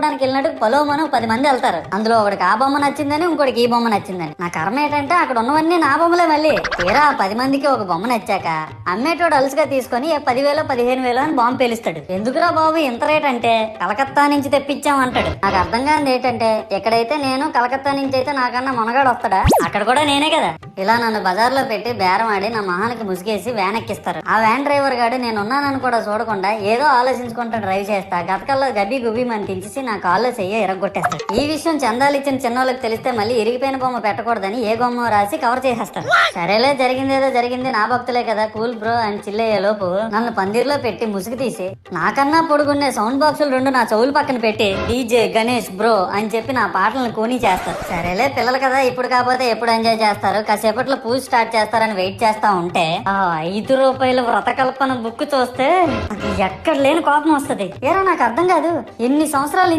చూడడానికి వెళ్ళినట్టు పొలోమను 10 మంది వెళ్తారు. అందులో ఒకడికి ఆ బొమ్మ నచ్చిందని, ఇంకోటికి ఈ బొమ్మ నచ్చిందని. నా కర్మ ఏంటంటే అక్కడ ఉన్నవన్నీ నా బొమ్మలే. మళ్ళీ తీరా 10 మందికి ఒక బొమ్మ నచ్చాక అమ్మేటోడు అలుసుగా తీసుకొని 10,000 15,000 అని బాంబు పేలుస్తాడు. ఎందుకురా బాబు ఇంత రేట్ అంటే కలకత్తా నుంచి తెప్పించాం అంటాడు. నాకు అర్థం కానిది ఏంటంటే ఎక్కడైతే నేను కలకత్తా నుంచి అయితే నాకన్నా మొనగాడు వస్తాడా, అక్కడ కూడా నేనే కదా. ఇలా నన్ను బజార్లో పెట్టి బేరం ఆడి నా మొహానికి ముసుగేసి వ్యాన్ ఎక్కిస్తారు. ఆ వ్యాన్ డ్రైవర్ గాడు నేను ఉన్నానని కూడా చూడకుండా ఏదో ఆలోచించుకుంటా డ్రైవ్ చేస్తా గతకల్లో గబ్బి గుబ్బి అని తించేసి నా కాల్లో చెయ్యి ఇరగొట్టేస్తాడు. ఈ విషయం చందాలు ఇచ్చిన చిన్నోళ్ళకి తెలిస్తే మళ్ళీ ఇరిగిపోయిన బొమ్మ పెట్టకూడదని ఏ బొమ్మ రాసి కవర్ చేసేస్తాడు. సరేలే జరిగిందేదో జరిగింది, నా భక్తులే కదా కూల్ బ్రో అని చిల్లయ్యే లోపు నన్ను పందిర్లో పెట్టి ముసుగు తీసి నాకన్నా పొడుగున్నే సౌండ్ బాక్సులు 2 నా చెవులు పక్కన పెట్టి డీజే గణేష్ బ్రో అని చెప్పి నా పాటలను కూని చేస్తారు. సరేలే పిల్లలు కదా ఇప్పుడు కాకపోతే ఎప్పుడు ఎంజాయ్ చేస్తారు, కాసేపట్లో పూజ స్టార్ట్ చేస్తారని వెయిట్ చేస్తా ఉంటే ఆ 5 రూపాయల వ్రతకల్పన బుక్ చూస్తే ఎక్కడ లేని కోపం వస్తుంది. ఏరా నాకు అర్థం కాదు, ఎన్ని సంవత్సరాల నుంచి